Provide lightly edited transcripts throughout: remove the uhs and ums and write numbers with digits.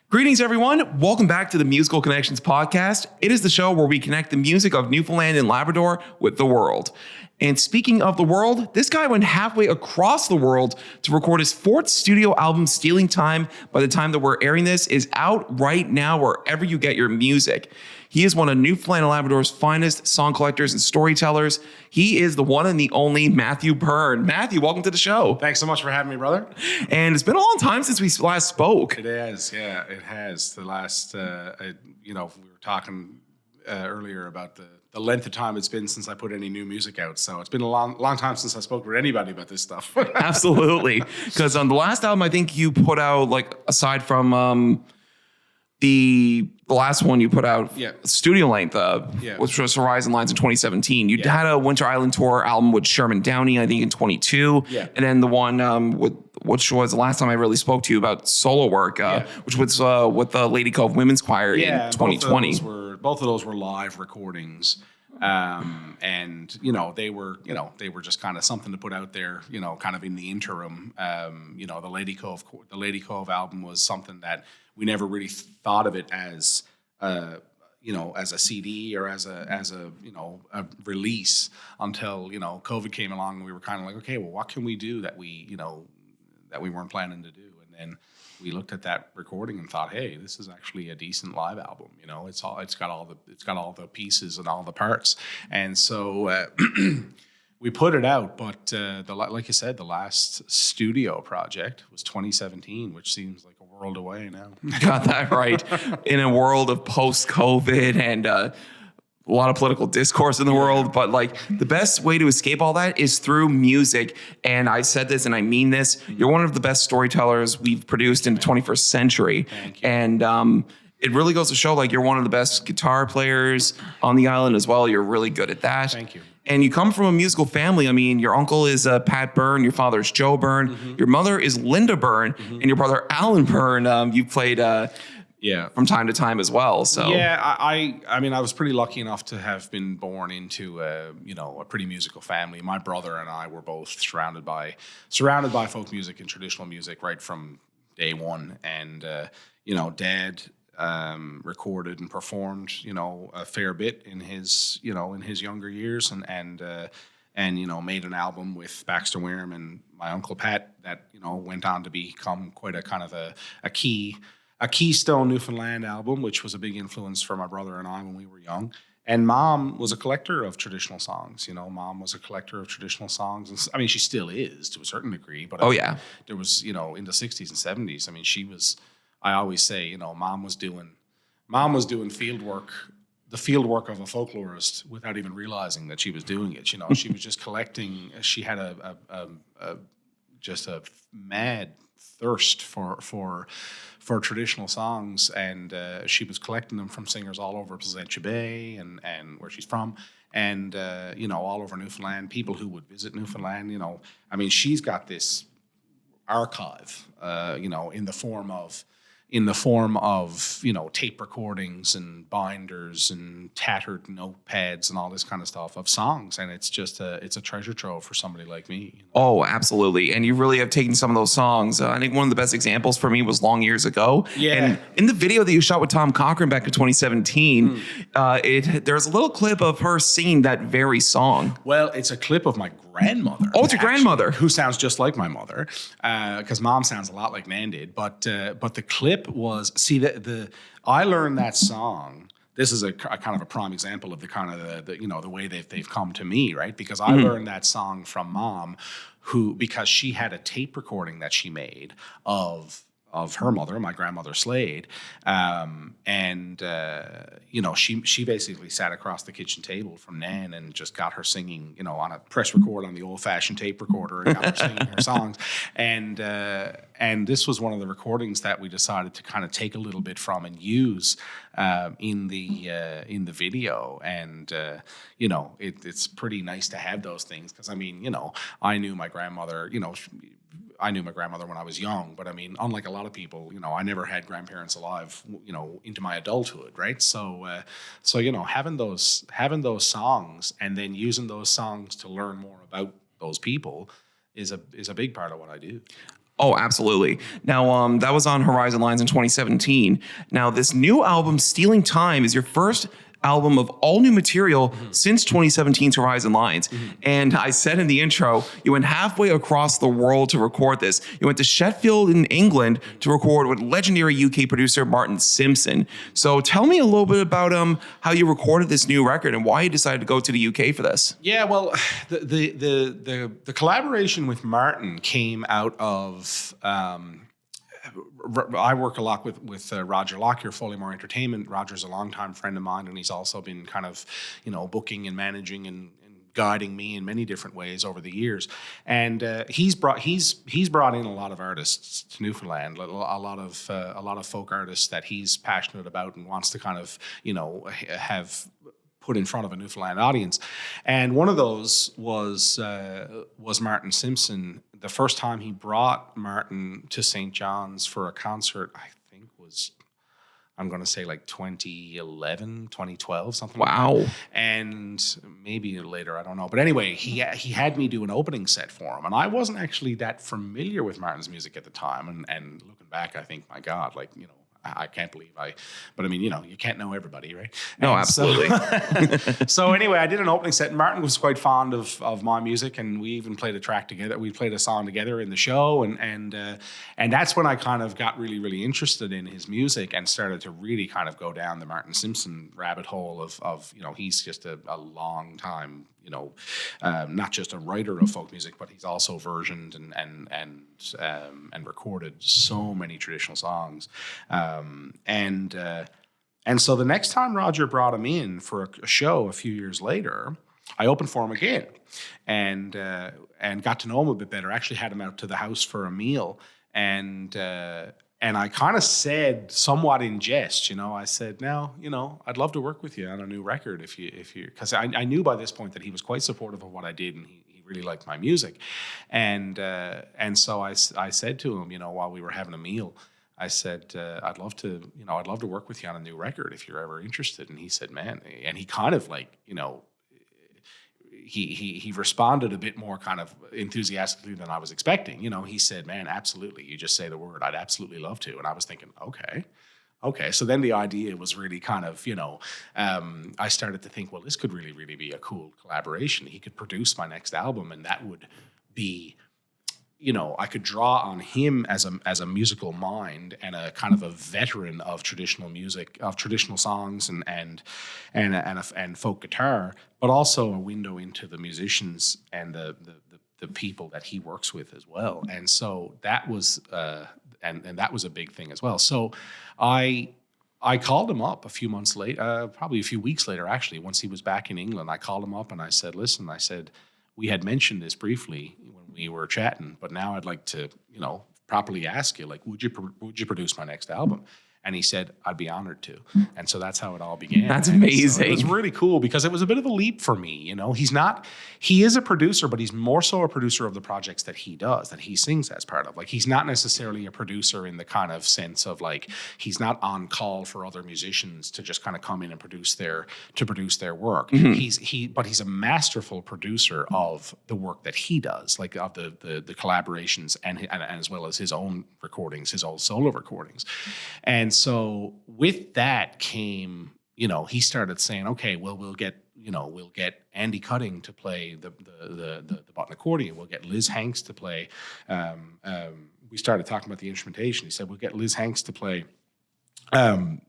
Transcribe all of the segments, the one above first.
Greetings, everyone. Welcome back to the Musical Connections podcast. It is the show where we connect the music of Newfoundland and Labrador with the world. And speaking of the world, this guy went halfway across the world to record his fourth studio album, Stealing Time. By the time that we're airing this, is out right now wherever you get your music. He is one of Newfoundland and Labrador's finest song collectors and storytellers. He is the one and the only Matthew Byrne. Matthew, welcome to the show. Thanks so much for having me, brother. And it's been a long time since we last spoke. It has, yeah, it has. The last, we were talking earlier about the length of time it's been since I put any new music out. So it's been a long time since I spoke with anybody about this stuff. Absolutely. Because on the last album, I think you put out, like, aside from the last one you put out, studio length, which was Horizon Lines in 2017. You had a Winter Island Tour album with Sherman Downey, I think, in 22. Yeah. And then the one which was the last time I really spoke to you about solo work, which was with the Lady Cove Women's Choir in 2020. Both of those were live recordings. And they were just kind of something to put out there, kind of in the interim. The Lady Cove album was something that we never really thought of it as as a CD or as a release until COVID came along, and we were kind of like, okay, well, what can we do that we weren't planning to do? And then we looked at that recording and thought, hey, this is actually a decent live album. It's got all the pieces and all the parts. And so we put it out, but like you said, the last studio project was 2017, which seems like a world away now. Got that right. In a world of post-COVID and a lot of political discourse in the world, but like the best way to escape all that is through music. And I said this and I mean this. You're one of the best storytellers we've produced in the 21st century. Thank you. And it really goes to show, like, you're one of the best guitar players on the island as well. You're really good at that. Thank you. And you come from a musical family. I mean, your uncle is Pat Byrne, your father is Joe Byrne, your mother is Linda Byrne, and your brother Alan Byrne. You played from time to time as well. So I was pretty lucky enough to have been born into a pretty musical family. My brother and I were both surrounded by folk music and traditional music right from day one. And Dad recorded and performed a fair bit in his younger years, and made an album with Baxter Wareham and my uncle Pat that went on to become quite a kind of a Keystone Newfoundland album, which was a big influence for my brother and I when we were young. And Mom was a collector of traditional songs. Mom was a collector of traditional songs. And, I mean, she still is to a certain degree. But there was, in the 60s and 70s. I mean, she was. I always say, Mom was doing field work, the field work of a folklorist, without even realizing that she was doing it. She was just collecting. She had just a mad thirst for traditional songs, and she was collecting them from singers all over Placentia Bay and where she's from, and all over Newfoundland. People who would visit Newfoundland. I mean, she's got this archive, in the form of tape recordings and binders and tattered notepads and all this kind of stuff of songs, and it's a treasure trove for somebody like me. Oh, absolutely. And you really have taken some of those songs. I think one of the best examples for me was Long Years Ago. Yeah. And in the video that you shot with Tom Cochran back in 2017, there's a little clip of her singing that very song. Well, it's a clip of my grandmother. Oh, it's your grandmother, who sounds just like my mother, because Mom sounds a lot like Nan did. But the clip was, I learned that song. This is a kind of a prime example of the kind of the way they've come to me, right? Because I learned that song from Mom, because she had a tape recording that she made of her mother, my grandmother Slade, she basically sat across the kitchen table from Nan and just got her singing, on a press record on the old-fashioned tape recorder, and got her singing her songs. And this was one of the recordings that we decided to kind of take a little bit from and use in the video. And it's pretty nice to have those things, because I mean, I knew my grandmother, when I was young, but I mean, unlike a lot of people, I never had grandparents alive, into my adulthood, right? So having those songs and then using those songs to learn more about those people is a big part of what I do. Oh, absolutely. Now, that was on Horizon Lines in 2017. Now, this new album, Stealing Time, is your first album of all new material since 2017's Horizon Lines. And I said in the intro, you went halfway across the world to record this. You went to Sheffield in England to record with legendary UK producer Martin Simpson. So tell me a little bit about how you recorded this new record and why you decided to go to the UK for this. Yeah, well, the collaboration with Martin came out of. I work a lot with Roger Lockyer, Foley-Moore Entertainment. Roger's a longtime friend of mine, and he's also been kind of, booking and managing and guiding me in many different ways over the years. And he's brought in a lot of artists to Newfoundland, a lot of folk artists that he's passionate about and wants to kind of have put in front of a Newfoundland audience. And one of those was Martin Simpson. The first time he brought Martin to St. John's for a concert, I think was, I'm going to say like 2011, 2012, something like that. Wow. And maybe later, I don't know. But anyway, he had me do an opening set for him. And I wasn't actually that familiar with Martin's music at the time. And looking back, I think, my God, I can't believe but I mean, you can't know everybody, right? No, And absolutely. So anyway, I did an opening set, and Martin was quite fond of my music, and we even played a track together. We played a song together in the show, and that's when I kind of got really, really interested in his music and started to really kind of go down the Martin Simpson rabbit hole of he's just a long time, not just a writer of folk music, but he's also versioned and recorded so many traditional songs. And so the next time Roger brought him in for a show a few years later, I opened for him again and got to know him a bit better. Actually had him out to the house for a meal, and I kind of said, somewhat in jest, I said, now, I'd love to work with you on a new record if you, because I knew by this point that he was quite supportive of what I did, and he really liked my music, and so I said to him, while we were having a meal, I said, I'd love to work with you on a new record if you're ever interested. And he said, man, and he kind of he responded a bit more kind of enthusiastically than I was expecting. He said, man, absolutely. You just say the word. I'd absolutely love to. And I was thinking, okay. So then the idea was really kind of, I started to think, well, this could really, really be a cool collaboration. He could produce my next album, and that would be, I could draw on him as a musical mind and a kind of a veteran of traditional music, of traditional songs and folk guitar, but also a window into the musicians and the people that he works with as well. And so that was and that was a big thing as well. So I called him up a few months later, probably a few weeks later, actually, once he was back in England. I called him up and I said, listen, we had mentioned this briefly when we were chatting, but now I'd like to, properly ask you, would you produce my next album? And he said, I'd be honored to. And so that's how it all began. That's amazing. So it was really cool because it was a bit of a leap for me. He is a producer, but he's more so a producer of the projects that he does, that he sings as part of. He's not necessarily a producer in the kind of sense of he's not on call for other musicians to just kind of come in and produce their work. Mm-hmm. But he's a masterful producer of the work that he does, of the collaborations and as well as his own recordings, his own solo recordings. And so with that came, he started saying, okay, well, we'll get Andy Cutting to play the button accordion. We'll get Liz Hanks to play. We started talking about the instrumentation. He said, we'll get Liz Hanks to play the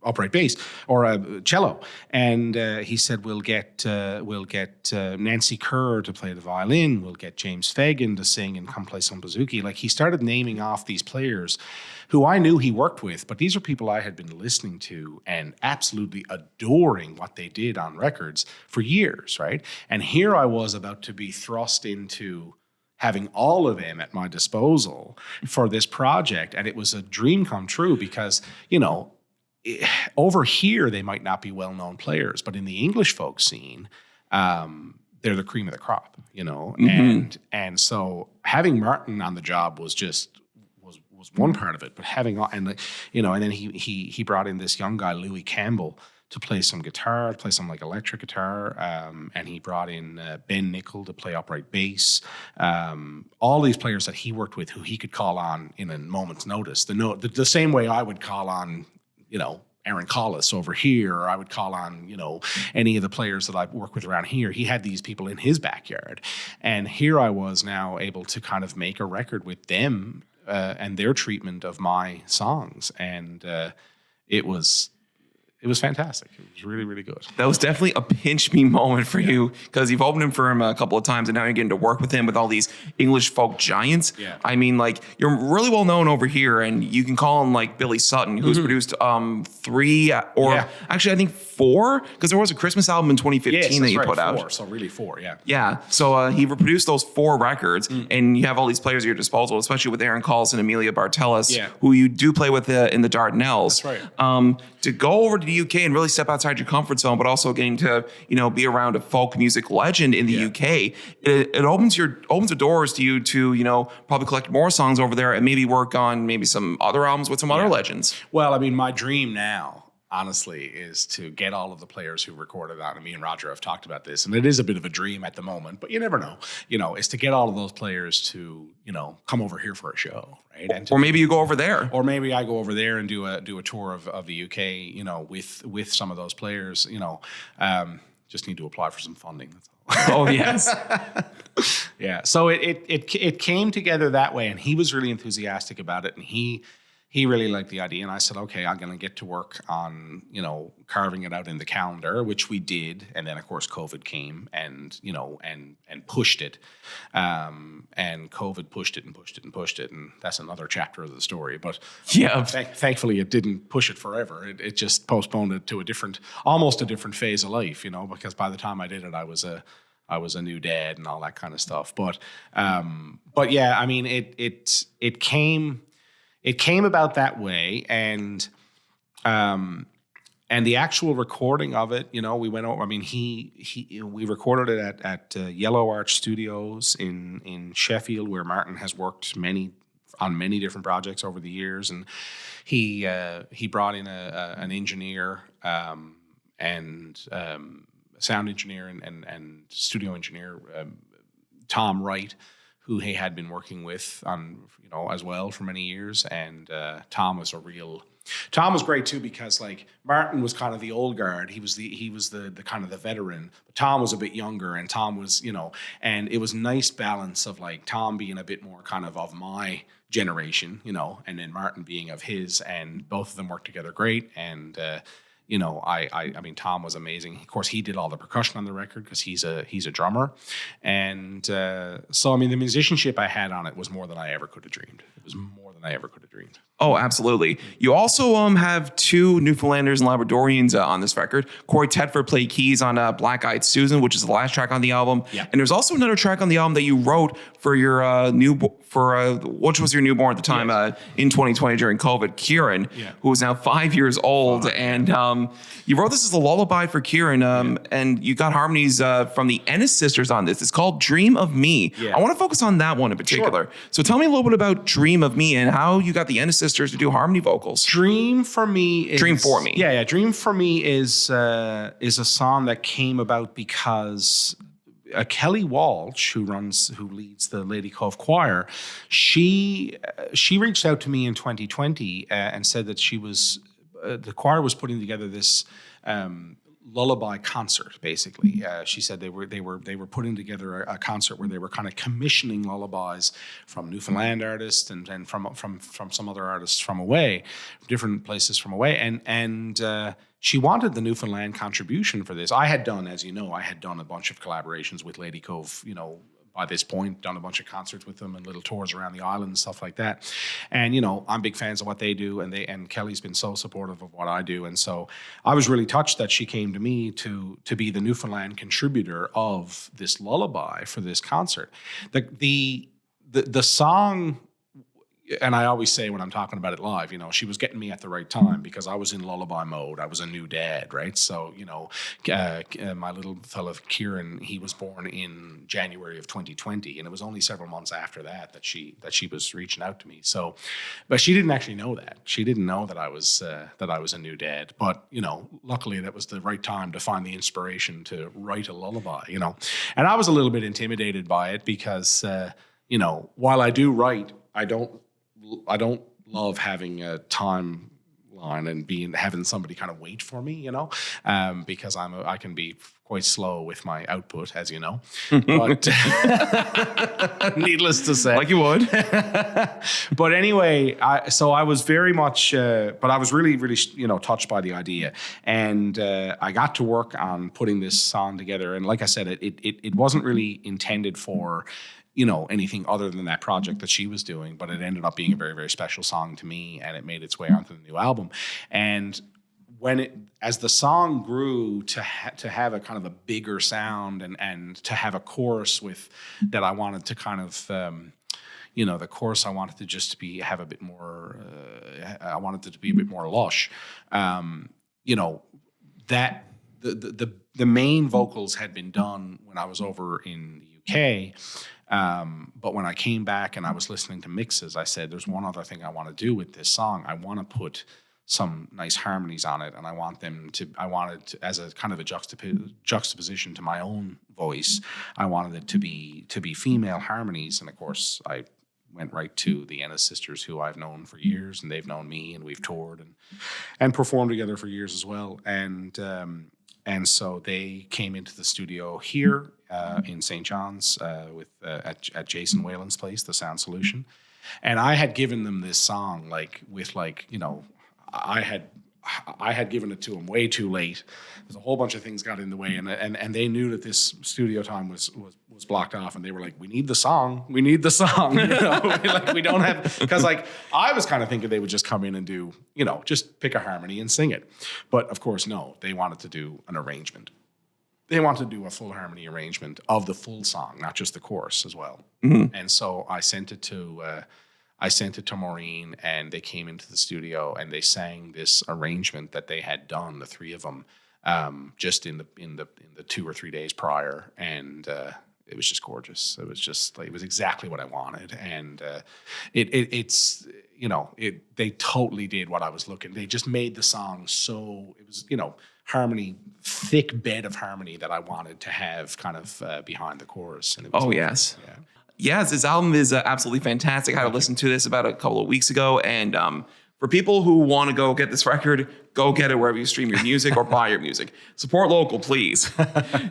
upright bass or cello, and he said we'll get Nancy Kerr to play the violin. We'll get James Fagan to sing and come play some bouzouki. He started naming off these players who I knew he worked with, but these are people I had been listening to and absolutely adoring what they did on records for years, right? And here I was about to be thrust into having all of them at my disposal for this project, and it was a dream come true because, over here, they might not be well-known players, but in the English folk scene, they're the cream of the crop, Mm-hmm. And so having Martin on the job was one part of it, but and then he brought in this young guy, Louis Campbell, to play some guitar, play some like electric guitar, and he brought in Ben Nickel to play upright bass. All these players that he worked with, who he could call on in a moment's notice. The same way I would call on, Aaron Collis over here, or I would call on, any of the players that I work with around here. He had these people in his backyard. And here I was now able to kind of make a record with them and their treatment of my songs. And it was fantastic. It was really, really good. That was definitely a pinch me moment for you, because you've opened for him a couple of times and now you're getting to work with him with all these English folk giants. Yeah. I mean, like, you're really well known over here, and you can call him like Billy Sutton, who's produced 3 or actually I think 4, because there was a Christmas album in 2015 that you put out. 4, so really 4, yeah. Yeah. So he produced those 4 records, and you have all these players at your disposal, especially with Aaron Collis and Amelia Bartelis, who you do play with in the Dardanelles. That's right. To go over to the UK and really step outside your comfort zone, but also getting to be around a folk music legend in the UK, it opens the doors to you to probably collect more songs over there and maybe work on maybe some other albums with some other legends. Well, I mean, my dream now, honestly, is to get all of the players who recorded on it. Me and Roger have talked about this, and it is a bit of a dream at the moment, but you never know. Is to get all of those players to come over here for a show, right? And or maybe you go over there, or maybe I go over there and do a tour of the UK, with some of those players. Just need to apply for some funding. That's all. Oh yes. Yeah. So it came together that way, and he was really enthusiastic about it, and he really liked the idea. And I said, okay, I'm going to get to work on, carving it out in the calendar, which we did. And then of course COVID came and pushed it. And COVID pushed it and pushed it and pushed it. And that's another chapter of the story. But thankfully it didn't push it forever. It just postponed it to almost a different phase of life, because by the time I did it, I was a new dad and all that kind of stuff. But yeah, I mean, it came about that way, and the actual recording of it, we went over. I mean, we recorded it at Yellow Arch Studios in Sheffield, where Martin has worked on many different projects over the years, and he brought in an engineer and sound engineer and studio engineer, Tom Wright, who he had been working with on, as well for many years. And Tom was great too, because like Martin was kind of the old guard. He was the kind of the veteran. But Tom was a bit younger, and Tom was, and it was nice balance of like Tom being a bit more kind of my generation, and then Martin being of his, and both of them worked together great. And I mean, Tom was amazing. Of course, he did all the percussion on the record because he's a drummer. And so, I mean, the musicianship I had on it was more than I ever could have dreamed. It was more than I ever could have dreamed. Oh, absolutely. You also have 2 Newfoundlanders and Labradorians on this record. Corey Tedford played keys on Black Eyed Susan, which is the last track on the album. Yeah. And there's also another track on the album that you wrote for your which was your newborn at the time, in 2020 during COVID, Kieran, who is now 5 years old. And you wrote this as a lullaby for Kieran, and you got harmonies from the Ennis sisters on this. It's called Dream of Me. Yeah. I want to focus on that one in particular. Sure. So tell me a little bit about Dream of Me and how you got the Ennis sisters to do harmony vocals. Dream for Me is Dream for Me. Yeah. Dream for Me is a song that came about because Kelly Walsh, who leads the Lady Cove Choir, she reached out to me in 2020 and said that the choir was putting together this lullaby concert. Basically, she said they were putting together a concert where they were kind of commissioning lullabies from Newfoundland artists and from some other artists from different places from away, and she wanted the Newfoundland contribution for this. I had done, as you know, a bunch of collaborations with Lady Cove, by this point, done a bunch of concerts with them and little tours around the island and stuff like that. And, I'm big fans of what they do, and Kelly's been so supportive of what I do. And so I was really touched that she came to me to be the Newfoundland contributor of this lullaby for this concert. The song, and I always say when I'm talking about it live, you know, she was getting me at the right time because I was in lullaby mode. I was a new dad, right? So, you know, my little fella Kieran, he was born in January of 2020, and it was only several months after that she was reaching out to me. So, but she didn't actually know that. She didn't know that I was a new dad. But you know, luckily that was the right time to find the inspiration to write a lullaby. You know, and I was a little bit intimidated by it because you know, while I do write, I don't love having a timeline and having somebody kind of wait for me, you know, because I can be quite slow with my output, as you know. But needless to say, like you would. But anyway, I was very much, but I was really, really, you know, touched by the idea, and I got to work on putting this song together. And like I said, it wasn't really intended for, you know, anything other than that project that she was doing, but it ended up being a very, very special song to me, and it made its way onto the new album. And as the song grew to have a kind of a bigger sound and to have a chorus that I wanted to kind of, you know, the chorus I wanted to just have a bit more, I wanted it to be a bit more lush, you know, that the main vocals had been done when I was over in the UK. But when I came back and I was listening to mixes, I said, there's one other thing I want to do with this song. I want to put some nice harmonies on it, and I wanted to, as a kind of a juxtaposition to my own voice, I wanted it to be female harmonies. And of course, I went right to the Ennis sisters, who I've known for years, and they've known me, and we've toured and performed together for years as well. And so they came into the studio here in St. John's at Jason Whalen's place, The Sound Solution. And I had given them this song, you know, I had given it to them way too late. There's a whole bunch of things got in the way, and they knew that this studio time was blocked off, and they were like, we need the song, you know, like we don't have, because like I was kind of thinking they would just come in and do, you know, just pick a harmony and sing it. But of course, no, they wanted to do an arrangement. They wanted to do a full harmony arrangement of the full song, not just the chorus as well. Mm-hmm. And so I sent it to Maureen, and they came into the studio and they sang this arrangement that they had done, the three of them, just in the 2 or 3 days prior, and it was just gorgeous. It was just like, it was exactly what I wanted, and it's you know, they totally did what I was looking. They just made the song so it was, you know, harmony, thick bed of harmony that I wanted to have kind of behind the chorus. And it was yes. Yeah. Yes, this album is absolutely fantastic. I had to listen to this about a couple of weeks ago. And for people who want to go get this record, go get it wherever you stream your music or buy your music. Support local, please.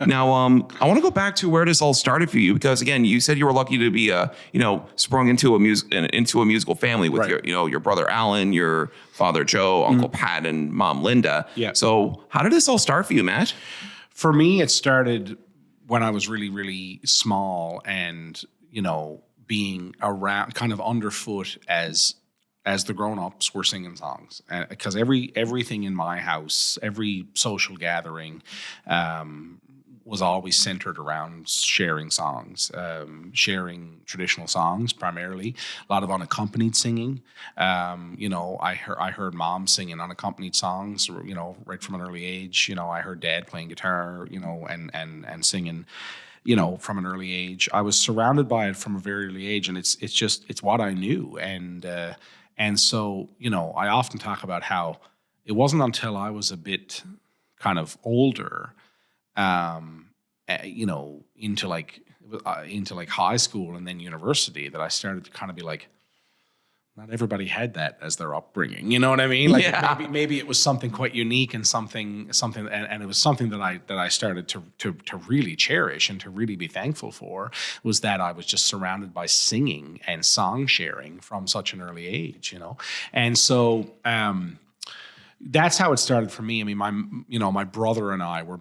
Now, I want to go back to where this all started for you, because again, you said you were lucky to be, you know, sprung into a musical family with right. your brother Alan, your father Joe, Uncle Pat, and Mom Linda. Yeah. So, how did this all start for you, Matt? For me, it started when I was really, really small, and you know, being around, kind of underfoot as the grown-ups were singing songs, because everything in my house, every social gathering, was always centered around sharing songs, sharing traditional songs primarily. A lot of unaccompanied singing. You know, I heard Mom singing unaccompanied songs, you know, right from an early age. You know, I heard Dad playing guitar, you know, and singing, you know, from an early age. I was surrounded by it from a very early age, and it's what I knew. And so, you know, I often talk about how it wasn't until I was a bit kind of older, you know, into like high school and then university, that I started to kind of be like, not everybody had that as their upbringing. You know what I mean? Like, yeah. maybe it was something quite unique, and something, and it was something that I started to really cherish and to really be thankful for, was that I was just surrounded by singing and song sharing from such an early age, you know? And so, that's how it started for me. I mean, my brother and I we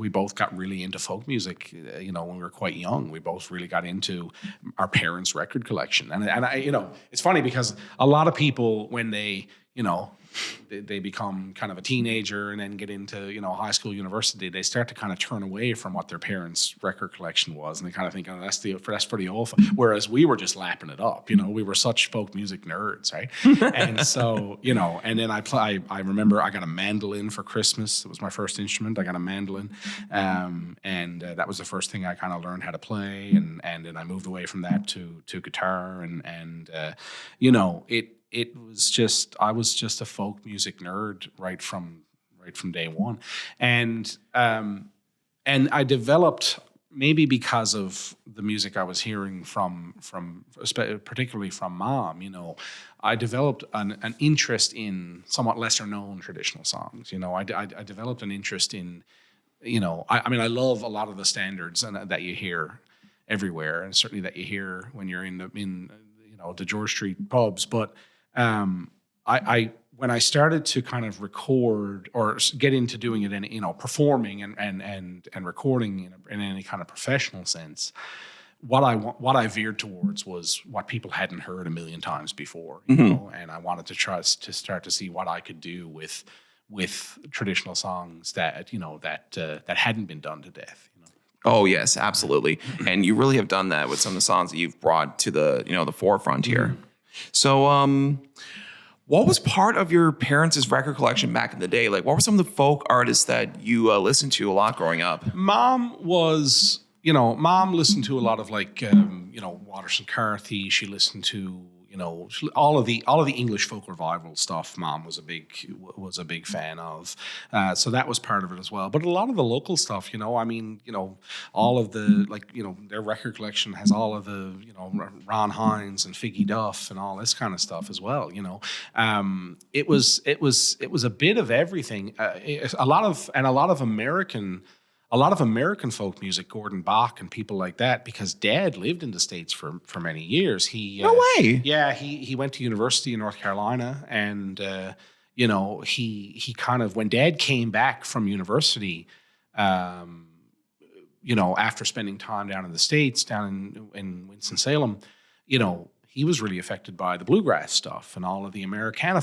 both got really into folk music, you know, when we were quite young. We both really got into our parents' record collection. And I, you know, it's funny because a lot of people, when they, you know, they become kind of a teenager and then get into, high school, university, they start to kind of turn away from what their parents' record collection was, and they kind of think, oh, that's for the old. Whereas we were just lapping it up, we were such folk music nerds, right? And so, and then I remember I got a mandolin for Christmas. It was my first instrument. I got a mandolin, and that was the first thing I kind of learned how to play, and then I moved away from that to guitar, and it was just, I was just a folk music nerd right from day one, and I developed, maybe because of the music I was hearing from particularly from Mom, I developed an interest in somewhat lesser known traditional songs. I developed an interest in, I love a lot of the standards that you hear everywhere, and certainly that you hear when you're in the George Street pubs, but when I started to kind of record or get into doing it in, performing and recording in any kind of professional sense, what I veered towards was what people hadn't heard a million times before, and I wanted to start to see what I could do with traditional songs that hadn't been done to death. Oh yes, absolutely, and you really have done that with some of the songs that you've brought to the forefront here. So, what was part of your parents' record collection back in the day? Like, what were some of the folk artists that you listened to a lot growing up? Mom listened to a lot of Waters and Carthy. She listened to all of the English folk revival stuff. Mom was a big fan of, so that was part of it as well. But a lot of the local stuff, all of the their record collection has all of the Ron Hines and Figgy Duff and all this kind of stuff as well. It was a bit of everything. A lot of American folk music, Gordon Bach and people like that, because Dad lived in the States for many years. No way. Yeah, he went to university in North Carolina, and he kind of, when Dad came back from university, after spending time down in the States, down in Winston-Salem, he was really affected by the bluegrass stuff and all of the Americana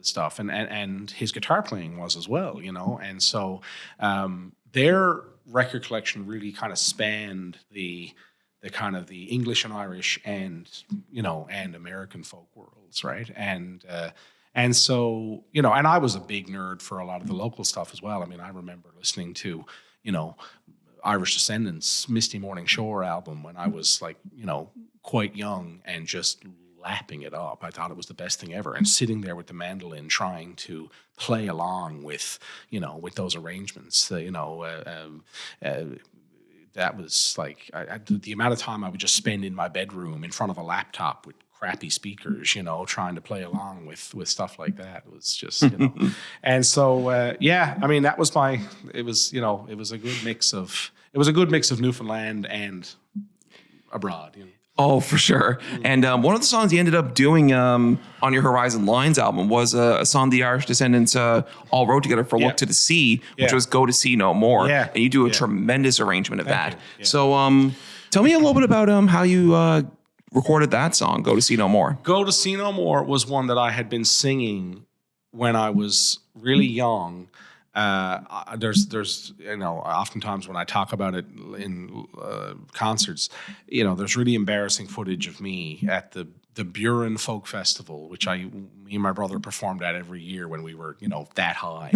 stuff, and his guitar playing was as well, and so their record collection really kind of spanned the kind of the English and Irish and American folk worlds, right? And so and I was a big nerd for a lot of the local stuff as well. I mean, I remember listening to Irish Descendants' Misty Morning Shore album when I was quite young, and just lapping it up. I thought it was the best thing ever, and sitting there with the mandolin trying to play along with those arrangements. That was like the amount of time I would just spend in my bedroom in front of a laptop with crappy speakers, trying to play along with stuff like that. It was just, and so that was it was a good mix of Newfoundland and abroad. Oh, for sure. And one of the songs you ended up doing on your Horizon Lines album was a song the Irish Descendants all wrote together for Look to the Sea, which was Go to Sea No More. Yeah. And you do a tremendous arrangement of that. Yeah. So tell me a little bit about how you recorded that song, Go to Sea No More. Go to Sea No More was one that I had been singing when I was really young. There's oftentimes when I talk about it in concerts, there's really embarrassing footage of me at the Byrne Folk Festival, which me and my brother performed at every year when we were that high,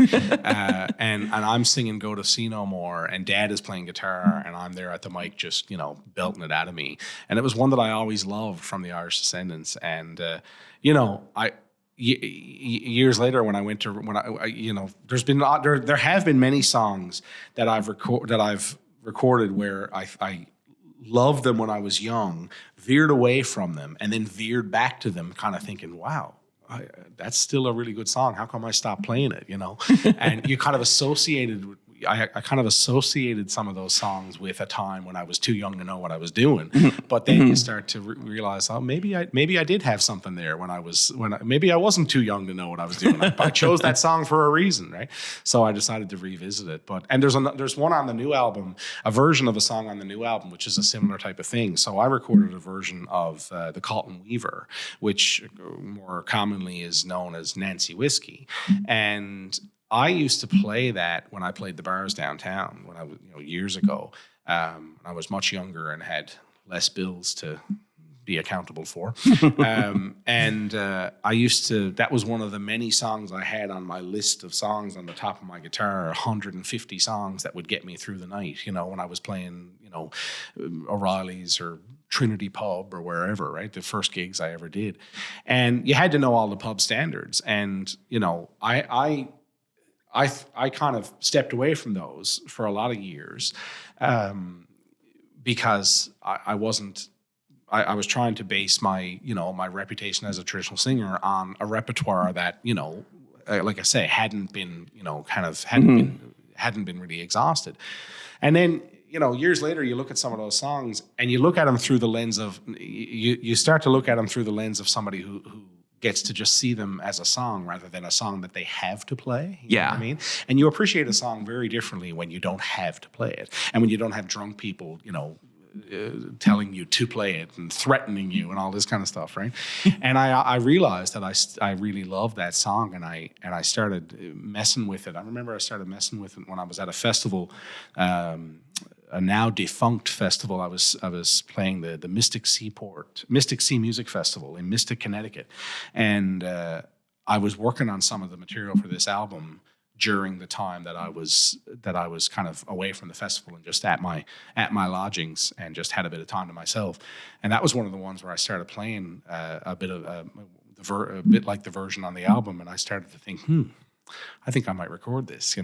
and I'm singing Go to Sea No More, and Dad is playing guitar, and I'm there at the mic just belting it out of me, and it was one that I always loved from the Irish Descendants, and years later, when there have been many songs that I've recorded where I loved them when I was young, veered away from them, and then veered back to them, kind of thinking, wow, that's still a really good song. How come I stopped playing it? And you kind of associated I kind of associated some of those songs with a time when I was too young to know what I was doing. But then you start to realize, oh, maybe I did have something there maybe I wasn't too young to know what I was doing. I chose that song for a reason, right? So I decided to revisit it. And there's one on the new album, a version of a song on the new album, which is a similar type of thing. So I recorded a version of the Colton Weaver, which more commonly is known as Nancy Whiskey. And I used to play that when I played the bars downtown when I was, years ago. I was much younger and had less bills to be accountable for. I used to, that was one of the many songs I had on my list of songs on the top of my guitar, 150 songs that would get me through the night, when I was playing, O'Reilly's or Trinity Pub or wherever, right? The first gigs I ever did. And you had to know all the pub standards. And, I kind of stepped away from those for a lot of years because I was trying to base my reputation as a traditional singer on a repertoire that, like I say, hadn't been really exhausted. And then, years later, you look at some of those songs and you look at them through the lens of, you start to look at them through the lens of somebody who gets to just see them as a song rather than a song that they have to play. You know what I mean? And you appreciate a song very differently when you don't have to play it. And when you don't have drunk people, telling you to play it and threatening you and all this kind of stuff, right? And I realized that I really loved that song, and I started messing with it. I remember I started messing with it when I was at a festival, a now defunct festival. I was playing the Mystic Sea Music Festival in Mystic, Connecticut, and I was working on some of the material for this album during the time that I was kind of away from the festival and just at my lodgings and just had a bit of time to myself. And that was one of the ones where I started playing a bit like the version on the album, and I started to think, I think I might record this,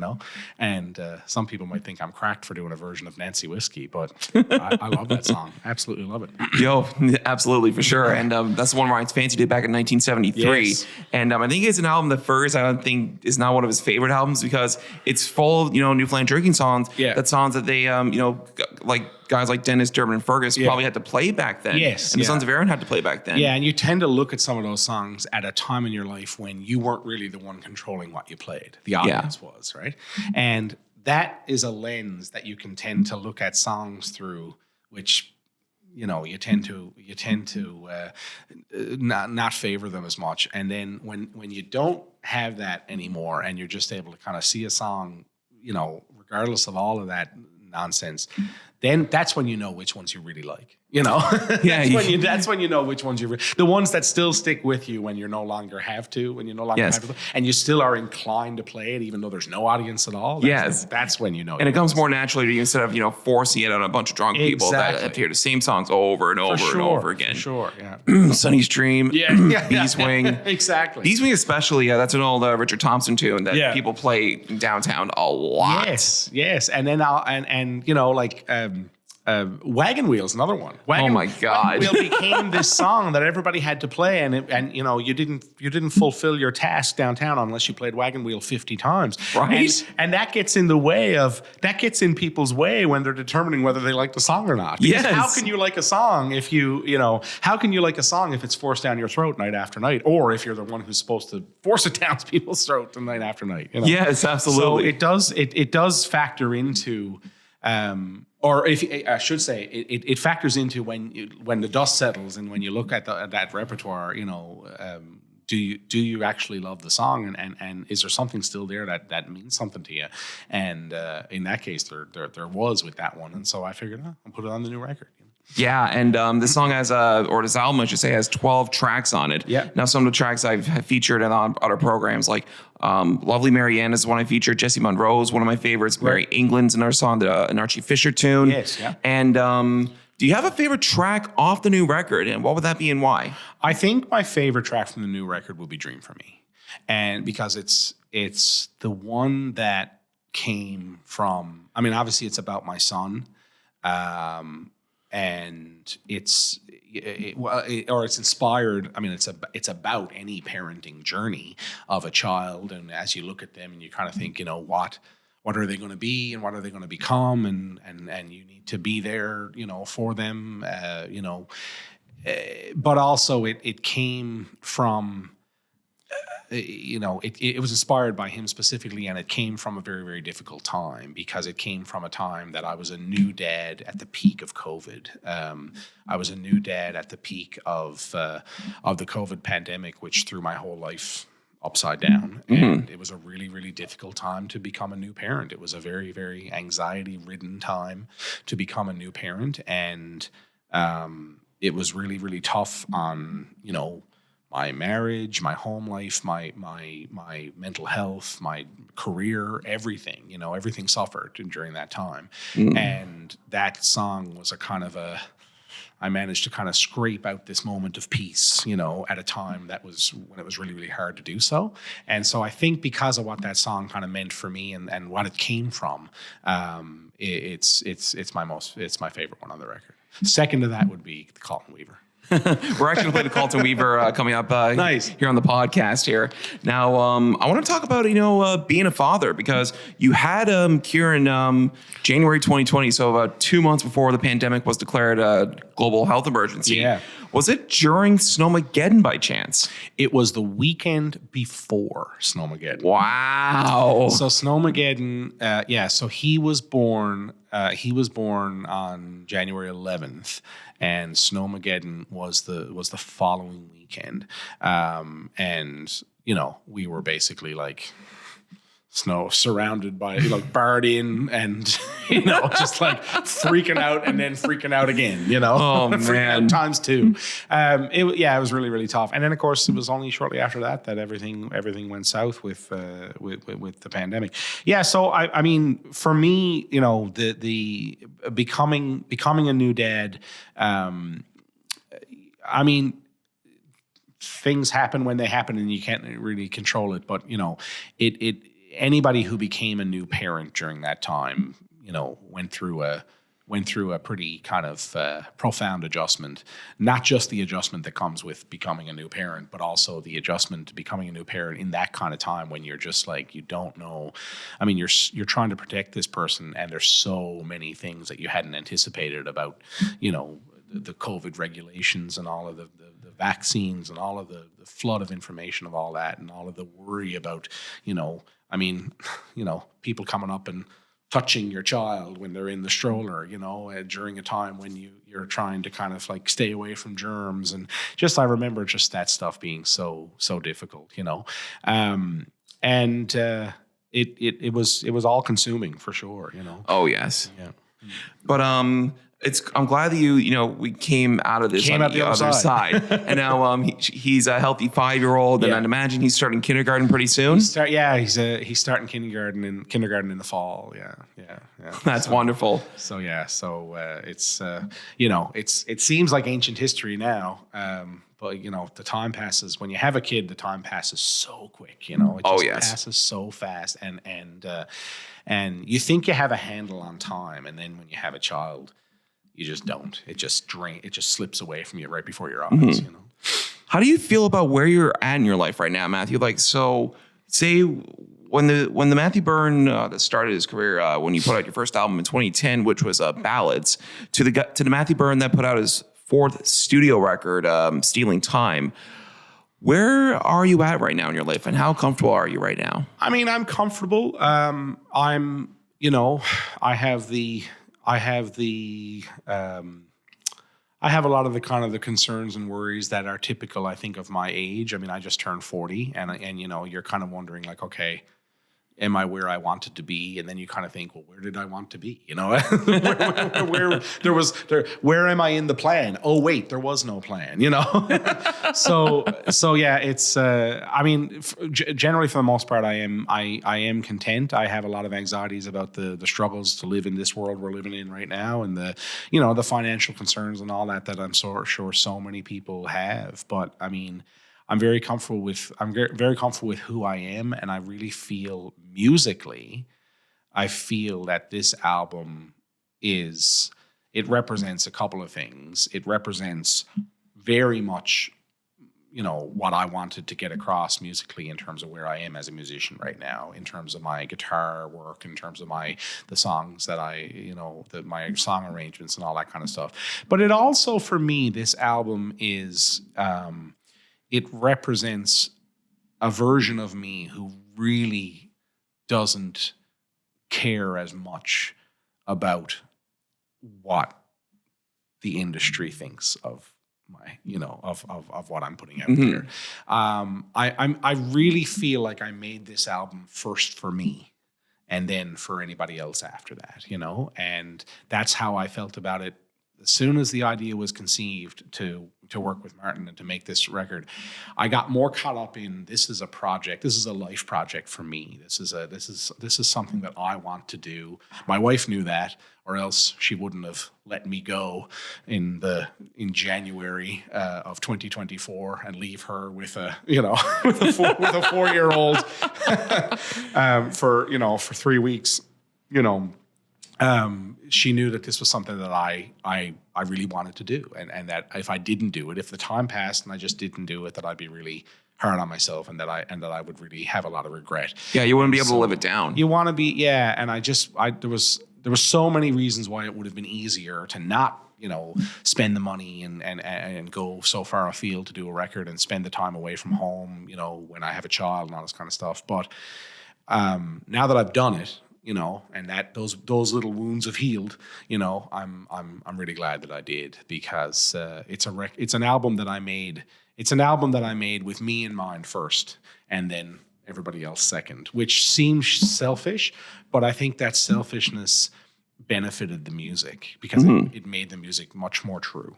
And some people might think I'm cracked for doing a version of Nancy Whiskey, but I love that song. Absolutely love it. Yo, absolutely, for sure. And that's the one Ryan's Fancy did back in 1973. Yes. And I think it's an album that first, I don't think, is not one of his favorite albums because it's full of, Newfoundland drinking songs. Yeah. That songs that they, like guys like Dennis, Durbin, and Fergus probably had to play back then. Yes. And the Sons of Erin had to play back then. Yeah, and you tend to look at some of those songs at a time in your life when you weren't really the one controlling what you played. The audience was, right? And that is a lens that you can tend to look at songs through, which you tend to not favor them as much. And then when you don't have that anymore, and you're just able to kind of see a song, regardless of all of that nonsense, then that's when you know which ones you really like. That's when you know which ones the ones that still stick with you when you no longer have to, and you still are inclined to play it even though there's no audience at all. That's when you know. And it comes more naturally to you instead of forcing it on a bunch of drunk people that hear the same songs over and over and over again. For sure, yeah. Sunny's Dream, Bees Wing. Exactly. Bees Wing especially, that's an old Richard Thompson tune that people play downtown a lot. Yes. And then Wagon Wheel's another one. Oh my God! Wagon Wheel became this song that everybody had to play, and you didn't fulfill your task downtown unless you played Wagon Wheel 50 times, right? And that gets in people's way when they're determining whether they like the song or not. Because how can you like a song if how can you like a song if it's forced down your throat night after night, or if you're the one who's supposed to force it down people's throat night after night? Yes, absolutely. So it does factor into. Or if I should say, it factors into when the dust settles and when you look at that repertoire, do you actually love the song, and is there something still there that means something to you? And in that case, there was with that one, and so I figured I'll put it on the new record. Yeah, and this song has, or this album, I should say, has 12 tracks on it. Yeah. Now, some of the tracks I've featured on other programs, like Lovely Marianne is one I featured. Jessie Monroe is one of my favorites. Right. Mary England's another song, an Archie Fisher tune. Yes, yeah. And do you have a favorite track off the new record, and what would that be and why? I think my favorite track from the new record will be Dream for Me, and because it's the one that came from, obviously it's about my son, and it's inspired. It's about any parenting journey of a child, and as you look at them and you kind of think, what are they going to be and what are they going to become, and you need to be there, for them, but also it came from, it was inspired by him specifically, and it came from a very, very difficult time, because it came from a time that I was a new dad at the peak of COVID. I was a new dad at the peak of the COVID pandemic, which threw my whole life upside down. And it was a really, really difficult time to become a new parent. It was a very, very anxiety-ridden time to become a new parent. And it was really, really tough on, my marriage, my home life, my mental health, my career, everything. Everything suffered during that time. And that song was I managed to kind of scrape out this moment of peace, at a time that was when it was really, really hard to do so. And so I think because of what that song kind of meant for me and what it came from, it's my favorite one on the record. Second to that would be the Colton Weaver. We're actually going to play the Colton Weaver coming up Nice. here on the podcast here. Now, I want to talk about, being a father, because you had Kieran January 2020, so about 2 months before the pandemic was declared a global health emergency. Yeah. Was it during Snowmageddon by chance? It was the weekend before Snowmageddon. Wow. So Snowmageddon, so he was born on January 11th, and Snowmageddon was the following weekend. And we were basically like snow surrounded by, barred in, and just like freaking out and then freaking out again, Oh man, times two. It was really, really tough. And then of course it was only shortly after that everything went south with the pandemic. Yeah, so I mean, for me, the becoming a new dad, I mean, things happen when they happen and you can't really control it, but anybody who became a new parent during that time, went through a pretty kind of profound adjustment. Not just the adjustment that comes with becoming a new parent, but also the adjustment to becoming a new parent in that kind of time when you're just like, you don't know. I mean, you're trying to protect this person, and there's so many things that you hadn't anticipated about, the COVID regulations and all of the vaccines and all of the flood of information of all that, and all of the worry about, people coming up and touching your child when they're in the stroller, during a time when you're trying to kind of like stay away from germs. And just, I remember just that stuff being so difficult, and it was all consuming for sure, Oh yes. Yeah. But I'm glad that we came out of this Came on out the the other other side. And now he's a healthy 5-year-old, and Yeah. I'd imagine he's starting kindergarten pretty soon. He's starting kindergarten in the fall. Yeah. That's wonderful. So it's it seems like ancient history now, but the time passes. When you have a kid, the time passes so quick. It just passes so fast, and you think you have a handle on time, and then when you have a child, you just don't. It just slips away from you right before your eyes. How do you feel about where you're at in your life right now, Matthew? Like, so say when the Matthew Byrne that started his career, when you put out your first album in 2010, which was ballads, to the Matthew Byrne that put out his 4th studio record, Stealing Time. Where are you at right now in your life, and how comfortable are you right now? I mean, I'm comfortable. I have a lot of the kind of the concerns and worries that are typical, I think, of my age. I mean, I just turned 40, and you're kind of wondering, like, okay, am I where I wanted to be? And then you kind of think, well, where did I want to be? Where am I in the plan? Oh, wait, there was no plan, So yeah, it's, I mean, generally for the most part, I am content. I have a lot of anxieties about the struggles to live in this world we're living in right now, and the financial concerns and all that I'm so sure so many people have. But I mean, I'm very comfortable with who I am, and I really feel musically, I feel that this album it represents a couple of things. It represents very much, what I wanted to get across musically in terms of where I am as a musician right now, in terms of my guitar work, in terms of the songs that my song arrangements and all that kind of stuff. But it also, for me, this album is, it represents a version of me who really doesn't care as much about what the industry thinks of my, of what I'm putting out there. I really feel like I made this album first for me and then for anybody else after that, and that's how I felt about it. As soon as the idea was conceived to work with Martin and to make this record, I got more caught up in, this is a project, this is a life project for me. This is something that I want to do. My wife knew that, or else she wouldn't have let me go in January of 2024 and leave her with a with a 4-year-old for 3 weeks. She knew that this was something that I really wanted to do, and that if I didn't do it, if the time passed and I just didn't do it, that I'd be really hard on myself, and that I would really have a lot of regret. Yeah, you wouldn't be able to live it down. You want to be, and there was so many reasons why it would have been easier to not spend the money and go so far afield to do a record and spend the time away from home, when I have a child and all this kind of stuff. But now that I've done it, and that those little wounds have healed, I'm really glad that I did, because it's an album that I made. It's an album that I made with me in mind first, and then everybody else second, which seems selfish, but I think that selfishness benefited the music, because it made the music much more true.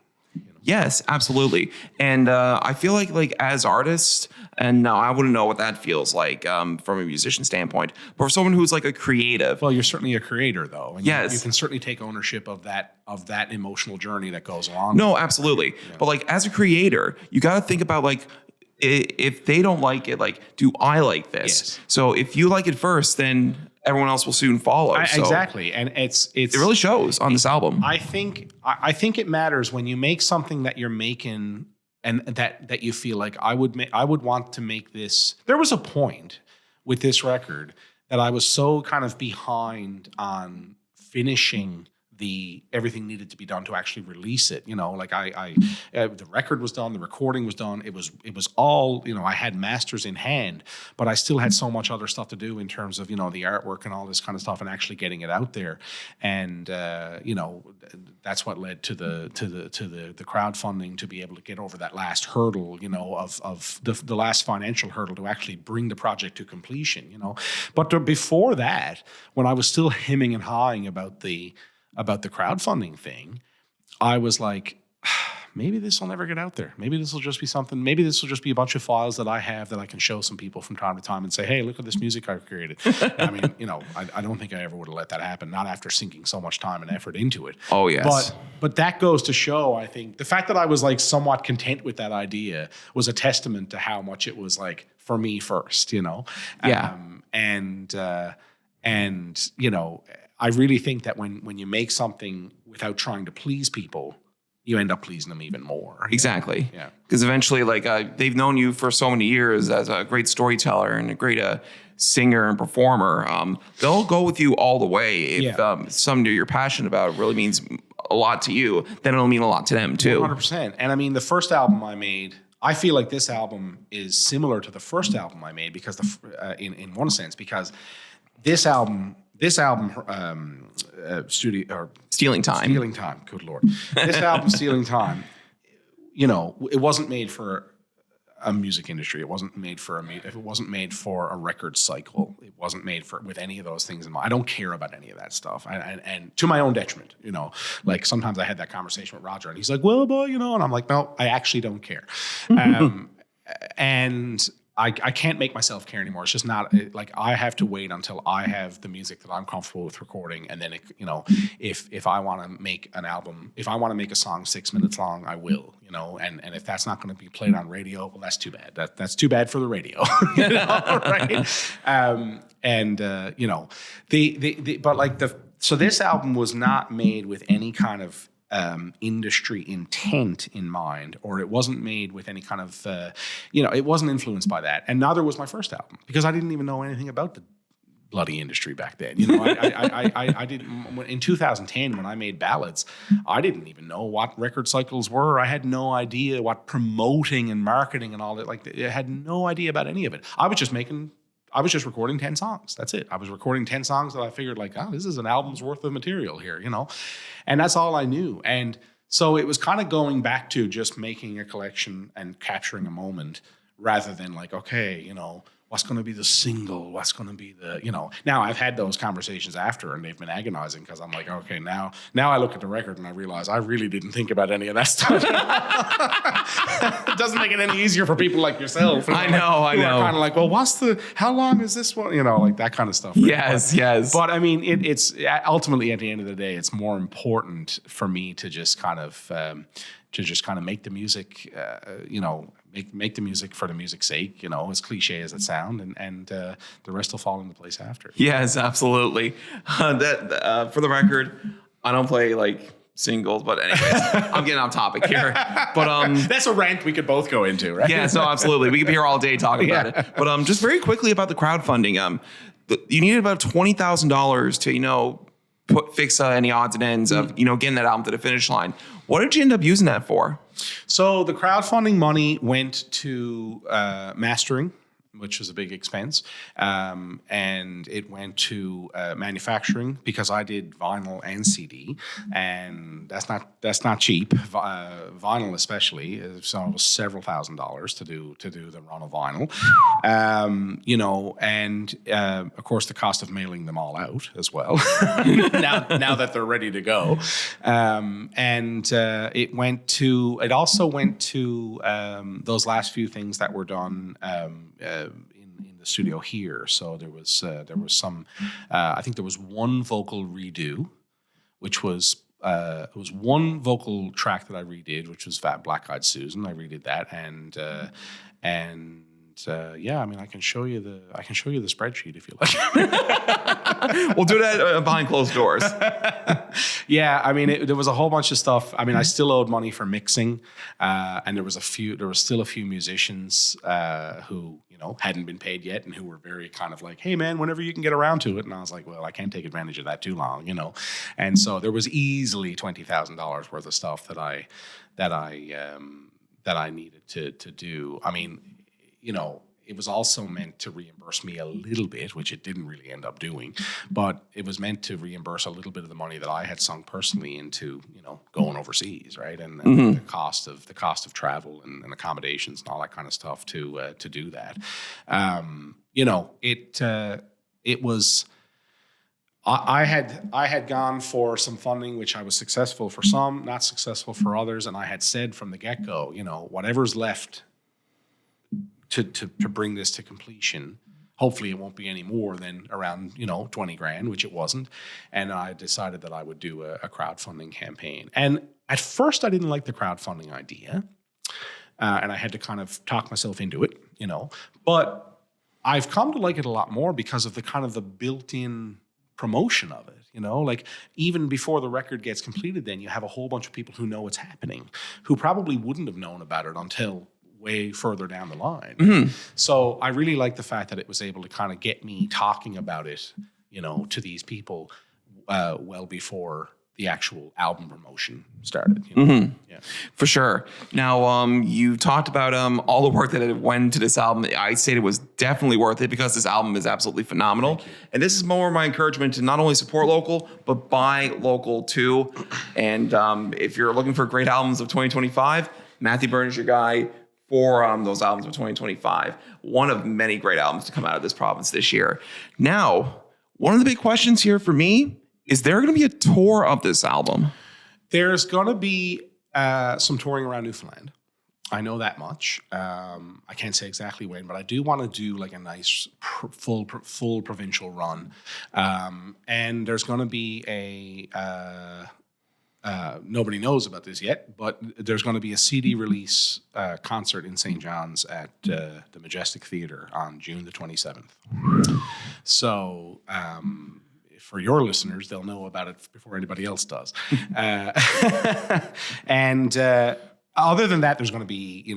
Yes, absolutely. And I feel like as artists, and now I wouldn't know what that feels like from a musician standpoint, but for someone who's like a creative. Well, you're certainly a creator, though. And yes. You can certainly take ownership of that emotional journey that goes along. No, absolutely. Yeah. But like as a creator, you got to think about like, if they don't like it, like, do I like this? Yes. So if you like it first, then everyone else will soon follow. Exactly. And it really shows on this album. I think it matters when you make something that you're making and that you feel like I would want to make this. There was a point with this record that I was so kind of behind on finishing everything needed to be done to actually release it. The record was done, the recording was done. It was all, I had masters in hand, but I still had so much other stuff to do in terms of, the artwork and all this kind of stuff and actually getting it out there. And, that's what led to the crowdfunding, to be able to get over that last hurdle, of the last financial hurdle to actually bring the project to completion, But before that, when I was still hemming and hawing about the crowdfunding thing, I was like, maybe this will never get out there. Maybe this will just be something. Maybe this will just be a bunch of files that I have that I can show some people from time to time and say, hey, look at this music I've created. I mean, I don't think I ever would have let that happen, not after sinking so much time and effort into it. Oh, yes. But that goes to show, I think, the fact that I was like somewhat content with that idea was a testament to how much it was like for me first, Yeah. I really think that when you make something without trying to please people, you end up pleasing them even more. Exactly. Yeah. Because eventually, they've known you for so many years as a great storyteller and a great singer and performer. They'll go with you all the way. If something you're passionate about really means a lot to you, then it'll mean a lot to them too. 100%. And I mean, the first album I made, I feel like this album is similar to the first album I made, because in one sense, because this album, Stealing Time. Good Lord. This album, Stealing Time, it wasn't made for a music industry. It wasn't made for a record cycle. It wasn't made with any of those things in mind. I don't care about any of that stuff. And to my own detriment, like sometimes I had that conversation with Roger and he's like, well, boy, and I'm like, no, I actually don't care. And I can't make myself care anymore. It's just not like I have to wait until I have the music that I'm comfortable with recording. And then, if I want to make an album, if I want to make a song 6 minutes long, I will, and if that's not going to be played on radio, well, that's too bad. That's too bad for the radio, right? So this album was not made with any kind of industry intent in mind, or it wasn't made with any kind of, it wasn't influenced by that. And neither was my first album, because I didn't even know anything about the bloody industry back then. I didn't. In 2010, when I made ballads, I didn't even know what record cycles were. I had no idea what promoting and marketing and all that. Like, I had no idea about any of it. I was just recording 10 songs. That's it. I was recording 10 songs that I figured, like, oh, this is an album's worth of material here, and that's all I knew. And so it was kind of going back to just making a collection and capturing a moment, rather than like, okay, what's going to be the single? What's going to be the, Now I've had those conversations after, and they've been agonizing, because I'm like, okay, now I look at the record and I realize I really didn't think about any of that stuff. It doesn't make it any easier for people like yourself. I know. Kind of like, well, how long is this one? Like that kind of stuff. Right? Yes. But I mean, it's ultimately, at the end of the day, it's more important for me to just kind of make the music, make the music for the music's sake, as cliche as it sounds, and the rest will fall into place after. Yes, absolutely. That for the record, I don't play like singles, but anyways, I'm getting off topic here. But that's a rant we could both go into, right? Yeah, so absolutely, we could be here all day talking about it. But just very quickly about the crowdfunding. You needed about $20,000 to fix any odds and ends of getting that album to the finish line. What did you end up using that for? So the crowdfunding money went to mastering, which was a big expense, and it went to manufacturing, because I did vinyl and CD, and that's not cheap. Vinyl especially, so it was several $1,000s to do the run of vinyl, and of course the cost of mailing them all out as well. now that they're ready to go, and it also went to those last few things that were done. In the studio here, so there was some. I think there was one vocal redo, which was it was one vocal track that I redid, which was Fat Black Eyed Susan. I redid that, and yeah, I mean, I can show you the spreadsheet if you like. We'll do that behind closed doors. Yeah, I mean, there was a whole bunch of stuff. I mean, I still owed money for mixing, and there was still a few musicians who hadn't been paid yet, and who were very kind of like, hey man, whenever you can get around to it. And I was like, well, I can't take advantage of that too long, And so there was easily $20,000 worth of stuff that I needed to do. I mean, it was also meant to reimburse me a little bit, which it didn't really end up doing, but it was meant to reimburse a little bit of the money that I had sunk personally into, going overseas, right, and the cost of travel and accommodations and all that kind of stuff to do that. It was. I had gone for some funding, which I was successful for some, not successful for others, and I had said from the get-go, whatever's left to bring this to completion, hopefully it won't be any more than around 20 grand, which it wasn't. And I decided that I would do a crowdfunding campaign. And at first I didn't like the crowdfunding idea, and I had to kind of talk myself into it, but I've come to like it a lot more because of the built-in promotion of it, like even before the record gets completed, then you have a whole bunch of people who know what's happening, who probably wouldn't have known about it until way further down the line. Mm-hmm. So I really like the fact that it was able to kind of get me talking about it, to these people well before the actual album promotion started. Mm-hmm. Yeah, for sure. Now, you talked about all the work that it went into this album. I'd say it was definitely worth it, because this album is absolutely phenomenal. And this is more my encouragement to not only support local, but buy local too. And if you're looking for great albums of 2025, Matthew Byrne is your guy for those albums of 2025. One of many great albums to come out of this province this year. Now, one of the big questions here for me, is there going to be a tour of this album? There's going to be some touring around Newfoundland. I know that much. I can't say exactly when, but I do want to do like a nice full provincial run. And there's going to be nobody knows about this yet, but there's going to be a CD release concert in St. John's at the Majestic Theatre on June the 27th. So for your listeners, they'll know about it before anybody else does. And other than that, there's going to be,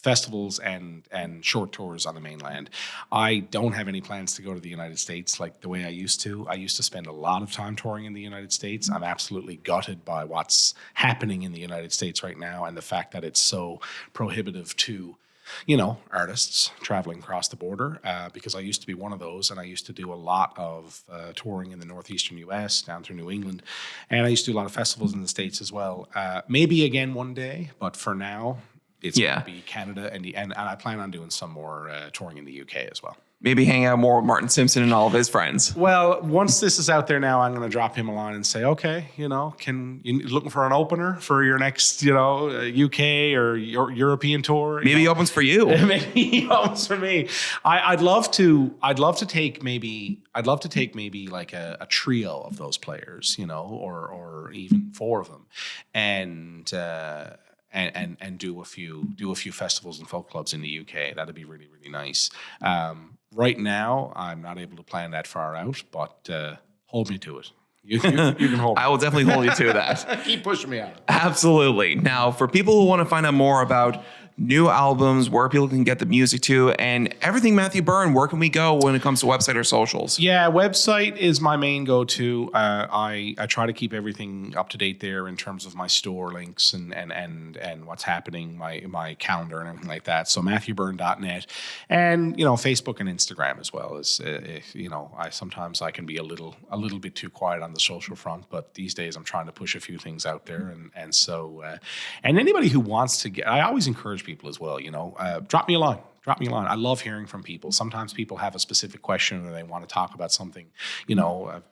festivals and short tours on the mainland. I don't have any plans to go to the United States like the way I used to. I used to spend a lot of time touring in the United States. I'm absolutely gutted by what's happening in the United States right now and the fact that it's so prohibitive to artists traveling across the border, because I used to be one of those, and I used to do a lot of touring in the northeastern U.S., down through New England, and I used to do a lot of festivals in the States as well. Maybe again one day, but for now, it's going to be Canada, and I plan on doing some more touring in the UK as well. Maybe hang out more with Martin Simpson and all of his friends. Well, once this is out there now, I'm going to drop him a line and say, okay, can you looking for an opener for your next, UK or European tour? Maybe he opens for you. Maybe he opens for me. I'd love to take maybe like a trio of those players, or even four of them, and do a few festivals and folk clubs in the UK. That'd be really, really nice. Right now, I'm not able to plan that far out, but hold me to it. You can hold me. I will definitely hold you to that. Keep pushing me out. Absolutely. Now, for people who want to find out more about new albums, where people can get the music to, and everything Matthew Byrne, where can we go when it comes to website or socials? Yeah, website is my main go-to. I try to keep everything up to date there in terms of my store links and what's happening, my calendar and everything like that. So MatthewByrne.net, and Facebook and Instagram as well. As I sometimes I can be a little bit too quiet on the social front, but these days I'm trying to push a few things out there, and so anybody who wants to get, I always encourage people as well, drop me a line. I love hearing from people. Sometimes people have a specific question or they want to talk about something.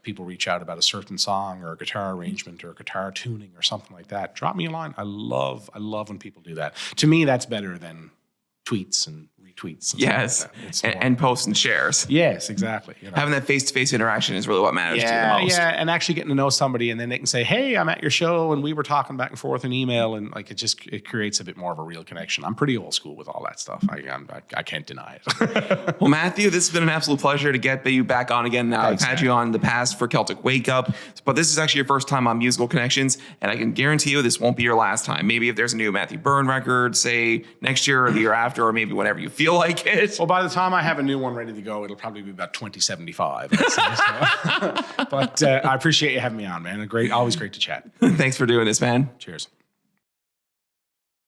People reach out about a certain song or a guitar arrangement or a guitar tuning or something like that. Drop me a line. I love when people do that. To me, that's better than tweets and retweets. And yes, like and posts and shares. Yes, exactly. Having that face-to-face interaction is really what matters to you the most. Yeah, and actually getting to know somebody, and then they can say, "Hey, I'm at your show," and we were talking back and forth in email, and it creates a bit more of a real connection. I'm pretty old school with all that stuff. I can't deny it. Well, Matthew, this has been an absolute pleasure to get you back on again. Now, I've had you on in the past for Celtic Wake Up, but this is actually your first time on Musical Connections, and I can guarantee you this won't be your last time. Maybe if there's a new Matthew Byrne record, say next year or the year after, or maybe whenever you feel like it. Well, by the time I have a new one ready to go, it'll probably be about 2075. But I appreciate you having me on, man. Always great to chat. Thanks for doing this, man. Cheers.